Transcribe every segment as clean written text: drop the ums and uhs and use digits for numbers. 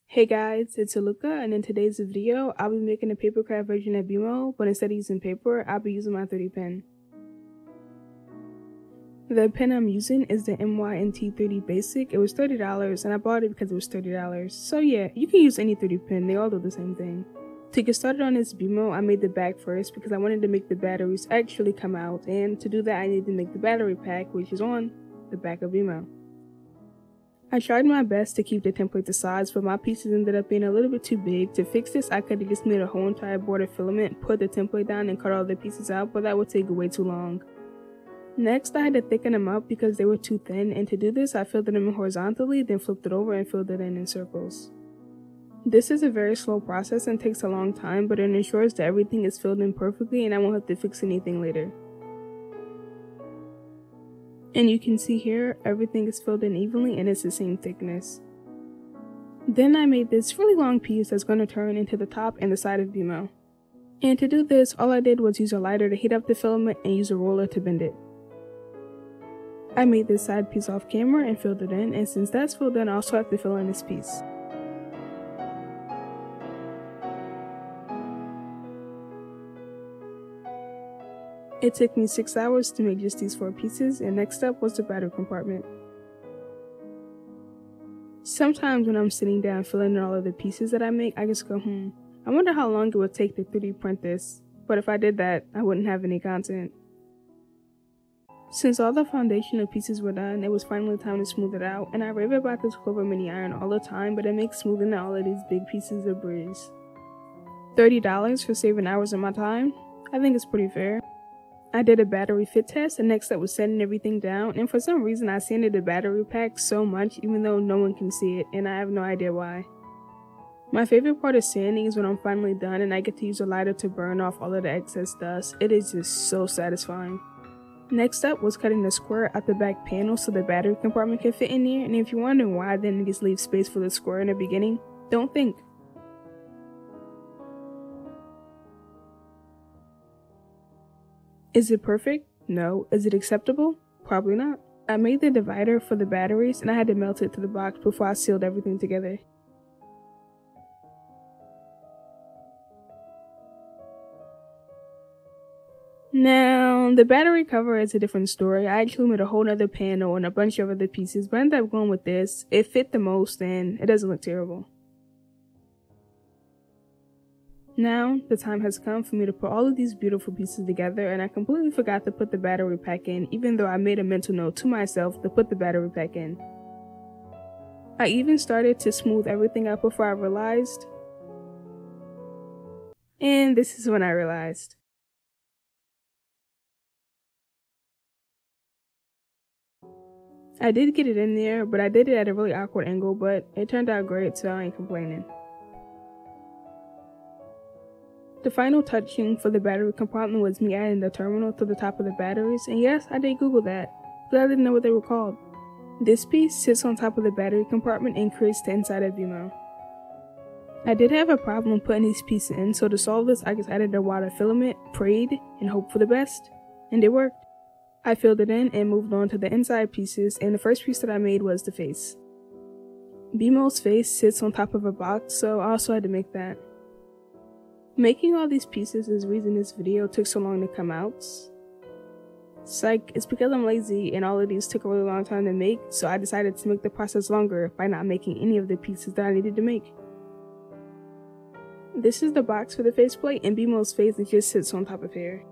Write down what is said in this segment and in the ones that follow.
Hey guys, it's Aluka, and in today's video, I'll be making a papercraft version of BMO, but instead of using paper, I'll be using my 3D pen. The pen I'm using is the MYNT 3D Basic. It was $30, and I bought it because it was $30. So yeah, you can use any 3D pen, they all do the same thing. To get started on this BMO, I made the back first because I wanted to make the batteries actually come out, and to do that I needed to make the battery pack, which is on the back of BMO. I tried my best to keep the template the size, but my pieces ended up being a little bit too big. To fix this, I could have just made a whole entire board of filament, put the template down, and cut all the pieces out, but that would take way too long. Next, I had to thicken them up because they were too thin, and to do this, I filled them in horizontally, then flipped it over and filled it in circles. This is a very slow process and takes a long time, but it ensures that everything is filled in perfectly and I won't have to fix anything later. And you can see here, everything is filled in evenly and it's the same thickness. Then I made this really long piece that's going to turn into the top and the side of BMO. And to do this, all I did was use a lighter to heat up the filament and use a roller to bend it. I made this side piece off camera and filled it in, and since that's filled in, I also have to fill in this piece. It took me 6 hours to make just these 4 pieces, and next up was the battery compartment. Sometimes when I'm sitting down filling in all of the pieces that I make, I just go, I wonder how long it would take to 3D print this, but if I did that, I wouldn't have any content. Since all the foundational pieces were done, it was finally time to smooth it out, and I rave about this Clover mini iron all the time, but it makes smoothing out all of these big pieces a breeze. $30 for saving hours of my time? I think it's pretty fair. I did a battery fit test, and next up was setting everything down, and for some reason I sanded the battery pack so much even though no one can see it, and I have no idea why. My favorite part of sanding is when I'm finally done and I get to use a lighter to burn off all of the excess dust. It is just so satisfying. Next up was cutting the square out the back panel so the battery compartment can fit in there, and if you're wondering why I didn't just leave space for the square in the beginning, don't think. Is it perfect? No. Is it acceptable? Probably not. I made the divider for the batteries and I had to melt it to the box before I sealed everything together. Now, the battery cover is a different story. I actually made a whole nother panel and a bunch of other pieces, but I ended up going with this. It fit the most and it doesn't look terrible. Now, the time has come for me to put all of these beautiful pieces together, and I completely forgot to put the battery pack in, even though I made a mental note to myself to put the battery pack in. I even started to smooth everything out before I realized. And this is when I realized. I did get it in there, but I did it at a really awkward angle, but it turned out great, so I ain't complaining. The final touching for the battery compartment was me adding the terminal to the top of the batteries, and yes, I did Google that, but I didn't know what they were called. This piece sits on top of the battery compartment and creates the inside of BMO. I did have a problem putting these pieces in, so to solve this, I just added a wad of filament, prayed, and hoped for the best, and it worked. I filled it in and moved on to the inside pieces, and the first piece that I made was the face. BMO's face sits on top of a box, so I also had to make that. Making all these pieces is the reason this video took so long to come out. Psych, it's because I'm lazy and all of these took a really long time to make, so I decided to make the process longer by not making any of the pieces that I needed to make. This is the box for the faceplate, and BMO's face just sits on top of here.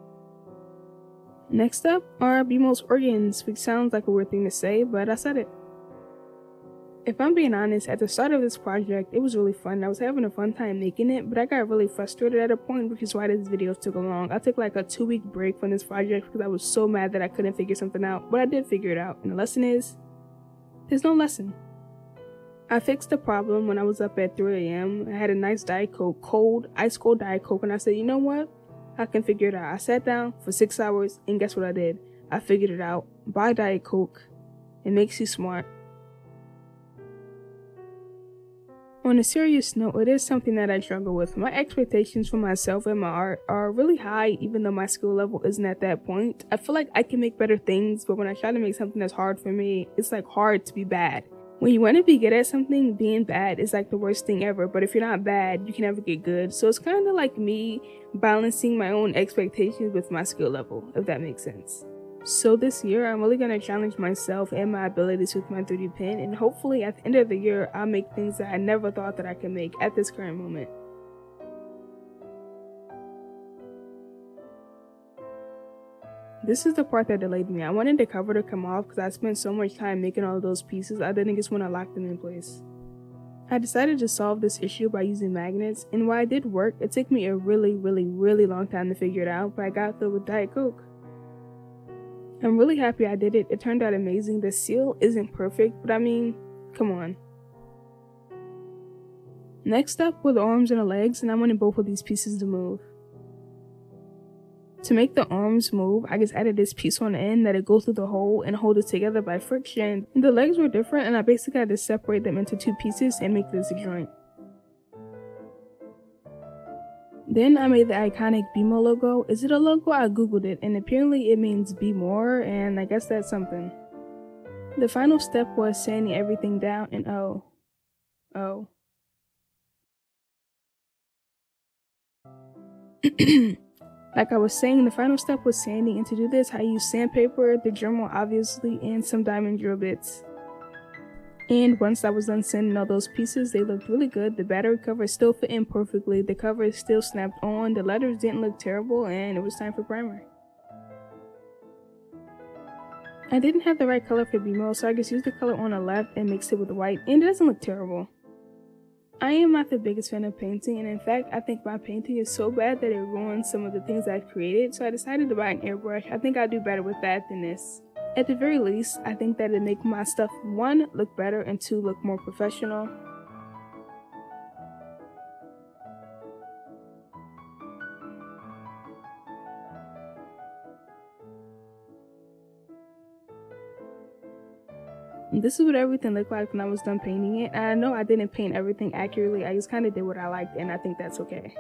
Next up are BMO's organs, which sounds like a weird thing to say, but I said it. If I'm being honest, at the start of this project, it was really fun. I was having a fun time making it, but I got really frustrated at a point, which is why this video took so long. I took like a 2-week break from this project because I was so mad that I couldn't figure something out, but I did figure it out, and the lesson is, there's no lesson. I fixed the problem when I was up at 3 AM. I had a nice Diet Coke, ice cold Diet Coke, and I said, you know what? I can figure it out. I sat down for 6 hours, and guess what I did? I figured it out. Buy Diet Coke. It makes you smart. On a serious note, it is something that I struggle with. My expectations for myself and my art are really high, even though my skill level isn't at that point. I feel like I can make better things, but when I try to make something that's hard for me, it's like hard to be bad. When you want to be good at something, being bad is like the worst thing ever, but if you're not bad, you can never get good. So it's kind of like me balancing my own expectations with my skill level, if that makes sense. So this year, I'm really going to challenge myself and my abilities with my 3D pen, and hopefully at the end of the year, I'll make things that I never thought that I could make at this current moment. This is the part that delayed me. I wanted the cover to come off because I spent so much time making all of those pieces, I didn't just want to lock them in place. I decided to solve this issue by using magnets, and while it did work, it took me a really long time to figure it out, but I got through with Diet Coke. I'm really happy I did it. It turned out amazing. The seal isn't perfect, but I mean, come on. Next up were the arms and the legs, and I wanted both of these pieces to move. To make the arms move, I just added this piece on the end that it goes through the hole and hold it together by friction. The legs were different, and I basically had to separate them into two pieces and make this a joint. Then I made the iconic BMO logo. Is it a logo? I googled it, and apparently it means be more, and I guess that's something. The final step was sanding everything down, and oh. Like I was saying, the final step was sanding, and to do this I used sandpaper, the Dremel obviously, and some diamond drill bits. And once I was done sanding all those pieces, they looked really good. The battery cover still fit in perfectly, the cover still snapped on, the letters didn't look terrible, and it was time for primer. I didn't have the right color for BMO, so I just used the color on the left and mixed it with the white, and it doesn't look terrible. I am not the biggest fan of painting, and in fact, I think my painting is so bad that it ruins some of the things I've created, so I decided to buy an airbrush. I think I'll do better with that than this. At the very least, I think that it'll make my stuff 1, look better, and 2, look more professional. This is what everything looked like when I was done painting it. And I know I didn't paint everything accurately, I just kind of did what I liked, and I think that's okay.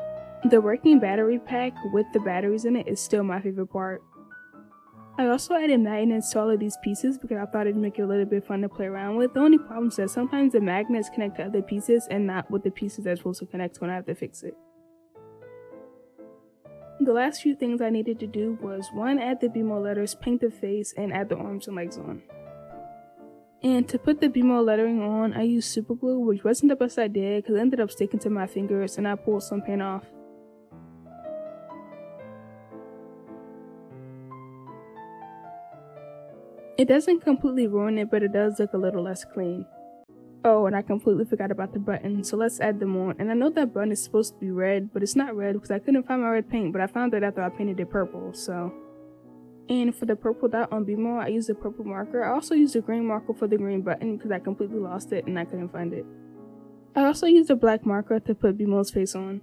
The working battery pack with the batteries in it is still my favorite part. I also added magnets to all of these pieces because I thought it'd make it a little bit fun to play around with. The only problem is that sometimes the magnets connect to other pieces and not with the pieces they're supposed to connect to, and I have to fix it. The last few things I needed to do was 1, add the BMO letters, paint the face, and add the arms and legs on. And to put the BMO lettering on, I used super glue, which wasn't the best idea because it ended up sticking to my fingers and I pulled some paint off. It doesn't completely ruin it, but it does look a little less clean. Oh, and I completely forgot about the button, so let's add them on. And I know that button is supposed to be red, but it's not red because I couldn't find my red paint, but I found it after I painted it purple, so. And for the purple dot on BMO, I used a purple marker. I also used a green marker for the green button because I completely lost it and I couldn't find it. I also used a black marker to put BMO's face on.